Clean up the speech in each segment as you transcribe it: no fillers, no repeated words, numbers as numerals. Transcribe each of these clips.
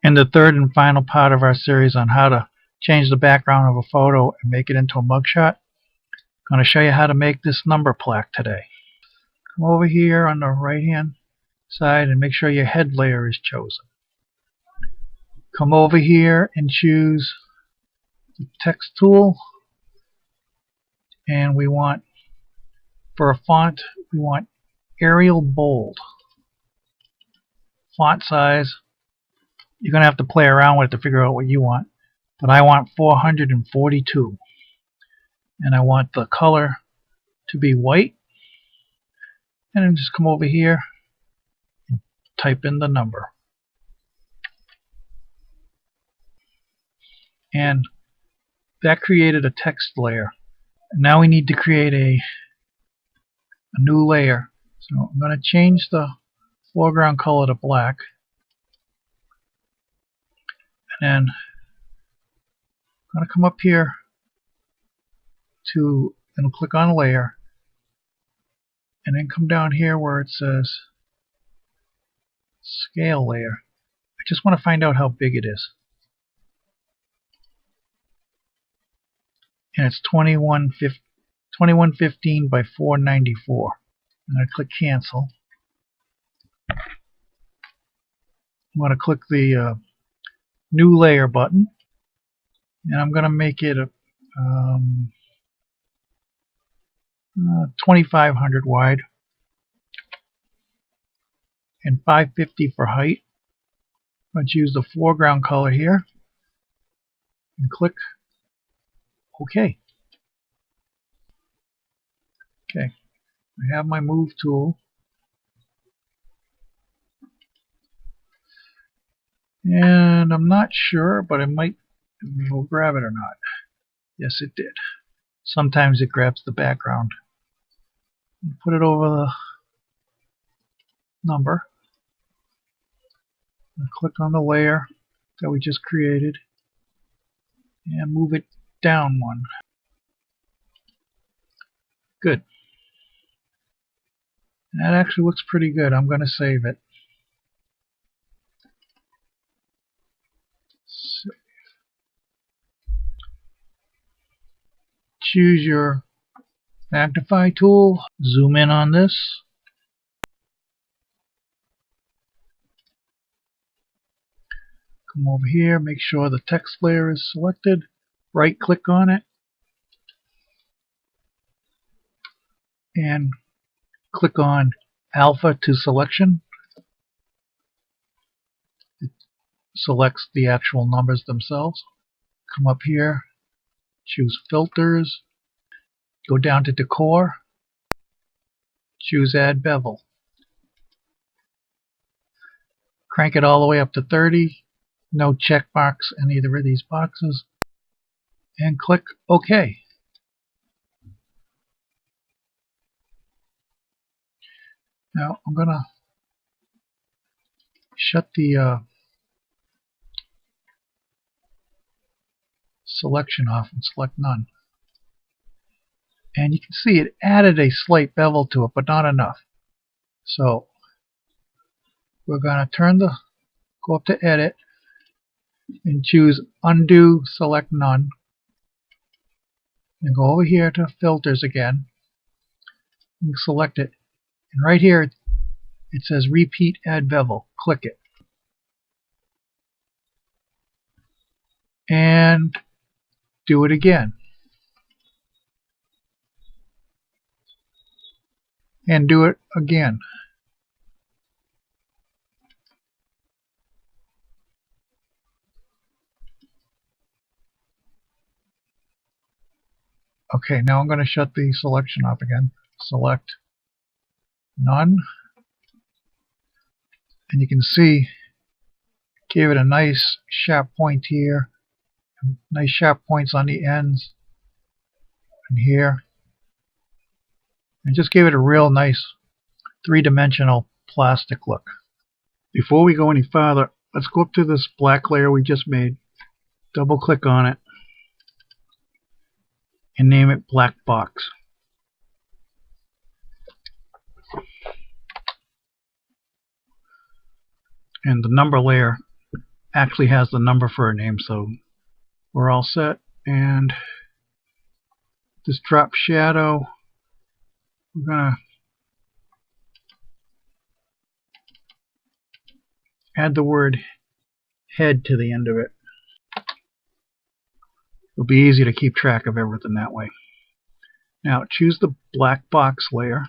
In the third and final part of our series on how to change the background of a photo and make it into a mugshot, I'm going to show you how to make this number plaque today. Come over here on the right hand side and make sure your head layer is chosen. Come over here and choose the text tool, and we want, for a font, we want Arial Bold. Font size, you're going to have to play around with it to figure out what you want, but I want 442, and I want the color to be white, and then just come over here and type in the number. And that created a text layer. Now we need to create a new layer. So I'm going to change the foreground color to black, and then I'm going to come up here and click on layer, and then come down here where it says scale layer. I just want to find out how big it is. And it's 2115 by 494. I'm going to click cancel. I'm going to click the new layer button, and I'm going to make it 2500 wide and 550 for height. Let's use the foreground color here and click OK. Okay, I have my move tool, and I'm not sure, but it will grab it or not. Yes, it did. Sometimes it grabs the background. Put it over the number and click on the layer that we just created and move it down one. Good. That actually looks pretty good. I'm going to save it. Save. Choose your magnify tool. Zoom in on this. Come over here. Make sure the text layer is selected. Right click on it and click on Alpha to Selection. It selects the actual numbers themselves. Come up here, choose Filters, go down to Decor, choose Add Bevel. Crank it all the way up to 30. No check marks in either of these boxes. And click OK. Now I'm going to shut the selection off and select None. And you can see it added a slight bevel to it, but not enough. So we're going to go up to Edit and choose Undo, select None. And go over here to Filters again and select it. And right here it says Repeat Add Bevel. Click it. And do it again. And do it again. Okay, now I'm going to shut the selection off again. Select None. And you can see, gave it a nice sharp point here. Nice sharp points on the ends. And here. And just gave it a real nice three-dimensional plastic look. Before we go any farther, let's go up to this black layer we just made. Double click on it. And name it Black Box. And the number layer actually has the number for a name, so we're all set. And this drop shadow, we're gonna add the word head to the end of it. It'll be easy to keep track of everything that way. Now choose the black box layer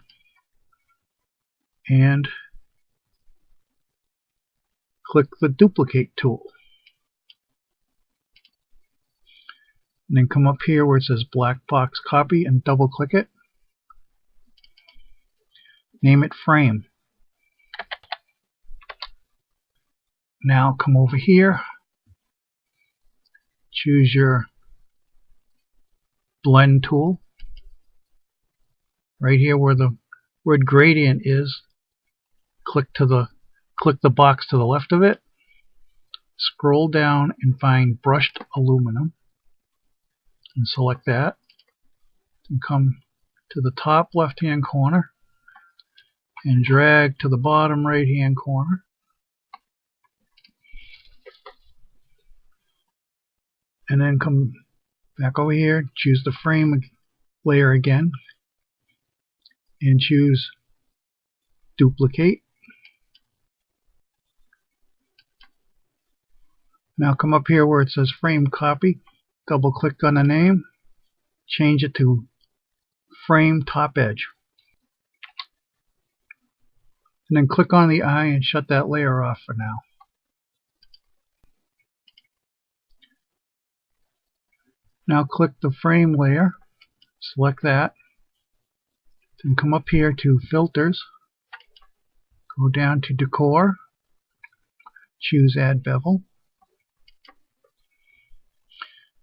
and click the duplicate tool. And then come up here where it says black box copy and double click it. Name it frame. Now come over here, choose your blend tool. Right here where the word gradient is, click the box to the left of it. Scroll down and find brushed aluminum and select that. And come to the top left hand corner and drag to the bottom right hand corner. And then come back over here, choose the frame layer again, and choose duplicate. Now come up here where it says frame copy, double click on the name, change it to frame top edge. And then click on the eye and shut that layer off for now. Now click the frame layer, select that, then come up here to filters, go down to decor, choose add bevel,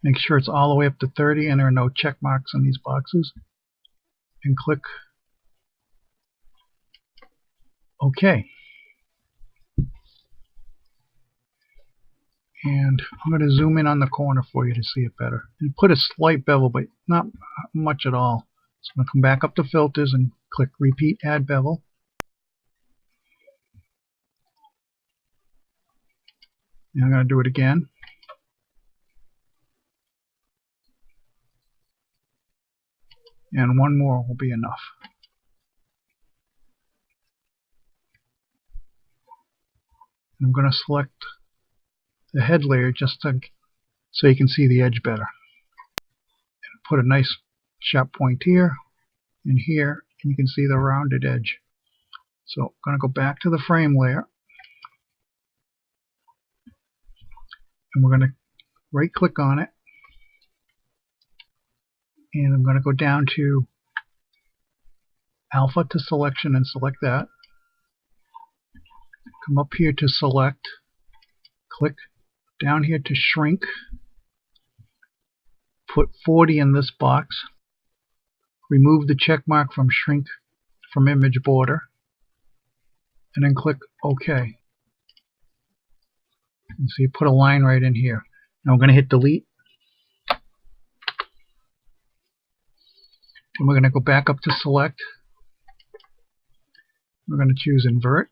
make sure it's all the way up to 30 and there are no check marks on these boxes, and click OK. And I'm going to zoom in on the corner for you to see it better. And put a slight bevel, but not much at all. So I'm going to come back up to filters and click repeat add bevel. And I'm going to do it again. And one more will be enough. And I'm going to select the head layer just so you can see the edge better. And put a nice sharp point here and here, and you can see the rounded edge. So I'm going to go back to the frame layer, and we're going to right click on it, and I'm going to go down to alpha to selection and select that. Come up here to select, click down here to shrink, put 40 in this box, remove the check mark from shrink from image border, and then click OK. And so you put a line right in here. Now we're going to hit delete. Then we're going to go back up to select. We're going to choose invert.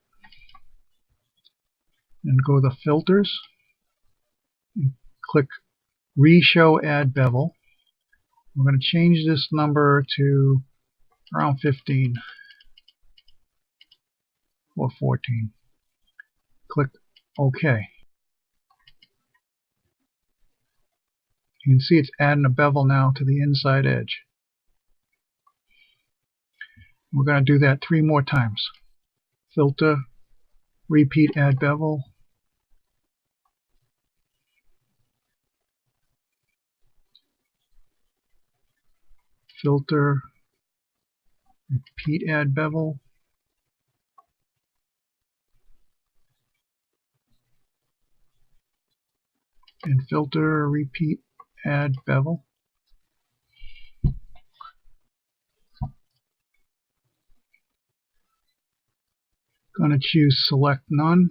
And go to filters. And click reshow add bevel. We're going to change this number to around 15 or 14. Click OK. You can see it's adding a bevel now to the inside edge. We're going to do that 3 more times. Filter, repeat add bevel. Filter, repeat add bevel. And filter, repeat add bevel. Going to choose select none.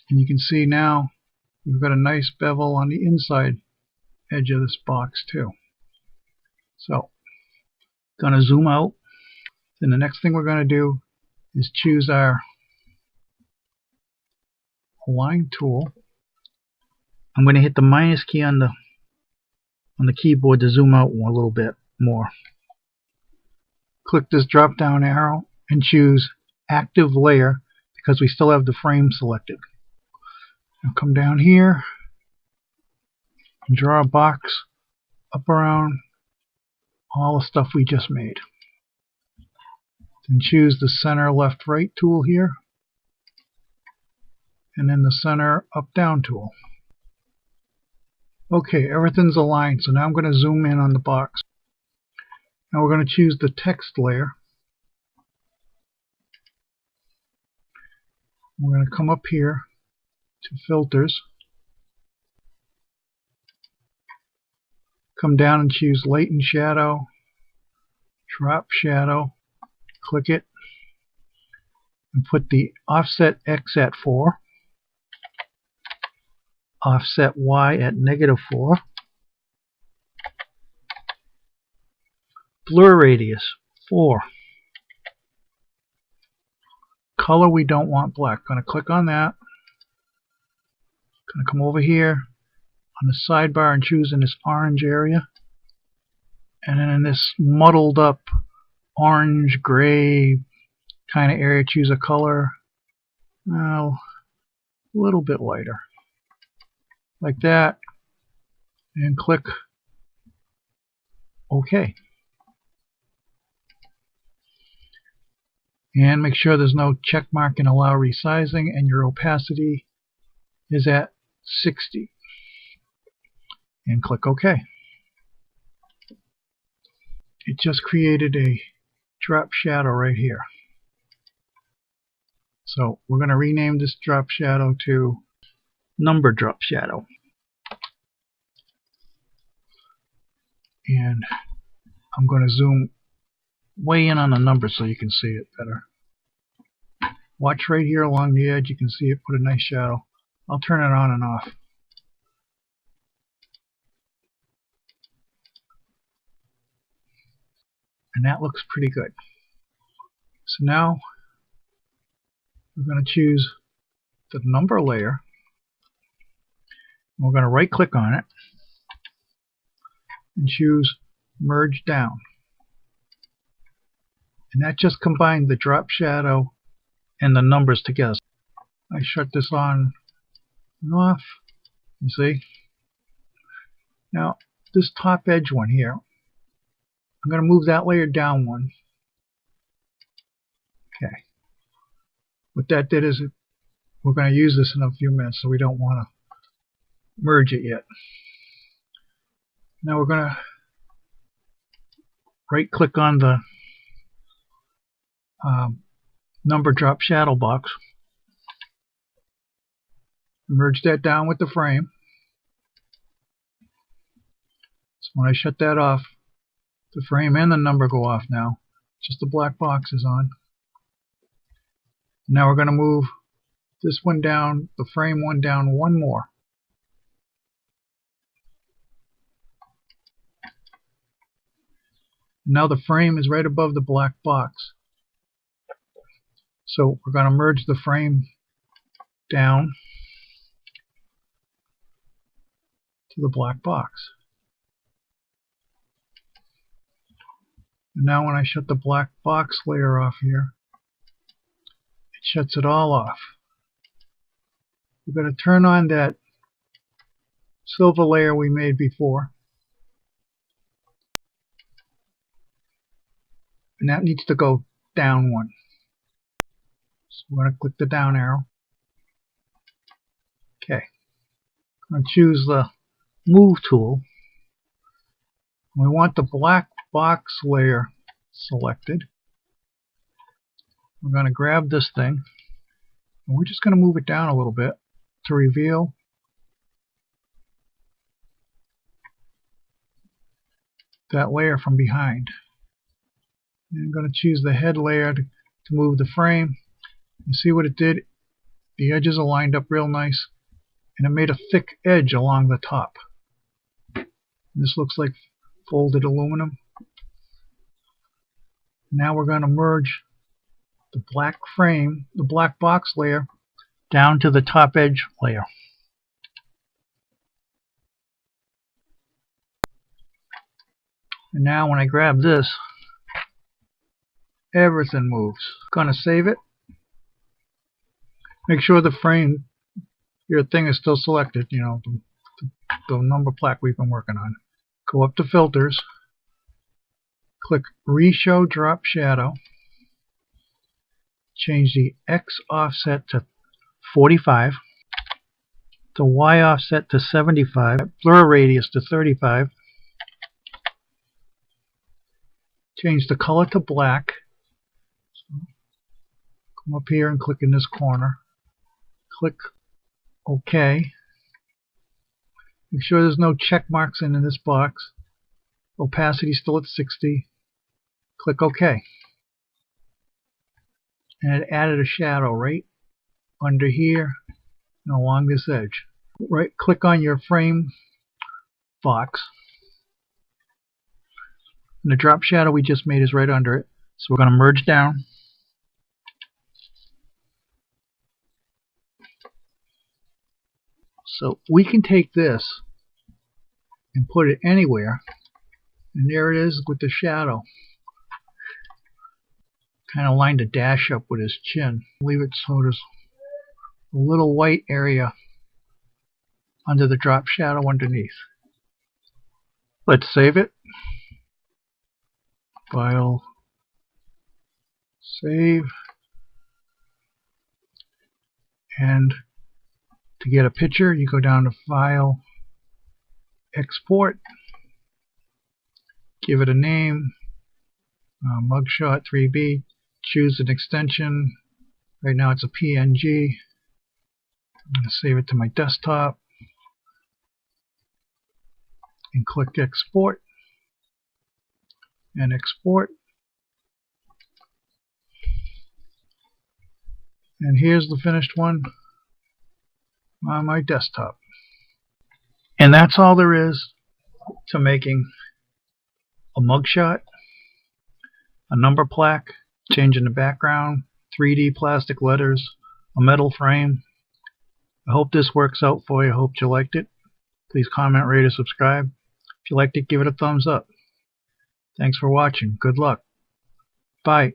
And you can see now we've got a nice bevel on the inside edge of this box too. So, going to zoom out. Then the next thing we're going to do is choose our Align tool. I'm going to hit the minus key on the keyboard to zoom out a little bit more. Click this drop down arrow and choose active layer because we still have the frame selected. Now come down here and draw a box up around all the stuff we just made. Then choose the center left right tool here, and then the center up down tool. Okay, everything's aligned, so now I'm going to zoom in on the box. Now we're going to choose the text layer. We're going to come up here to filters, come down and choose latent shadow, drop shadow, click it, and put the offset X at 4, offset Y at -4, blur radius 4, color we don't want black. Going to click on that. Going to come over here on the sidebar and choose in this orange area, and then in this muddled up orange gray kind of area choose a color a little bit lighter like that, and click OK. And make sure there's no check mark in allow resizing, and your opacity is at 60, and click OK. It just created a drop shadow right here. So we're going to rename this drop shadow to number drop shadow. And I'm going to zoom way in on the number so you can see it better. Watch right here along the edge, you can see it put a nice shadow. I'll turn it on and off. And that looks pretty good. So now we're going to choose the number layer. We're going to right click on it and choose merge down. And that just combined the drop shadow and the numbers together. I shut this on and off. You see? Now this top edge one here, I'm going to move that layer down one. Okay. What that did is we're going to use this in a few minutes, so we don't want to merge it yet. Now we're going to right click on the number drop shadow box, merge that down with the frame. So when I shut that off, the frame and the number go off now. Just the black box is on. Now we're going to move this one down, the frame one down one more. Now the frame is right above the black box. So we're going to merge the frame down to the black box. And now when I shut the black box layer off here, it shuts it all off. We're going to turn on that silver layer we made before. And that needs to go down one. So we're going to click the down arrow. Okay. I'm going to choose the move tool. We want the black box layer selected. We're going to grab this thing, and we're just going to move it down a little bit to reveal that layer from behind. And I'm going to choose the head layer to move the frame. You see what it did? The edges are lined up real nice, and it made a thick edge along the top. And this looks like folded aluminum. Now we're going to merge the black frame, the black box layer, down to the top edge layer. And now when I grab this, everything moves. Gonna save it. Make sure the frame, your thing is still selected, you know, the number plaque we've been working on. Go up to filters, click Reshow Drop Shadow, change the X offset to 45, the Y offset to 75, blur radius to 35, change the color to black. So come up here and click in this corner, click OK. Make sure there's no check marks in this box. Opacity still at 60. Click OK. And it added a shadow right under here and along this edge. Right click on your frame box. And the drop shadow we just made is right under it. So we're going to merge down. So we can take this and put it anywhere. And there it is with the shadow. Kind of lined a dash up with his chin. Leave it so there's a little white area under the drop shadow underneath. Let's save it. File, save, and to get a picture you go down to File, Export, give it a name, Mugshot 3B, choose an extension. Right now it's a PNG. I'm going to save it to my desktop and click Export and export. And here's the finished one on my desktop. And that's all there is to making a mugshot, a number plaque, changing the background, 3D plastic letters, a metal frame. I hope this works out for you. I hope you liked it. Please comment, rate, or subscribe. If you liked it, give it a thumbs up. Thanks for watching. Good luck. Bye.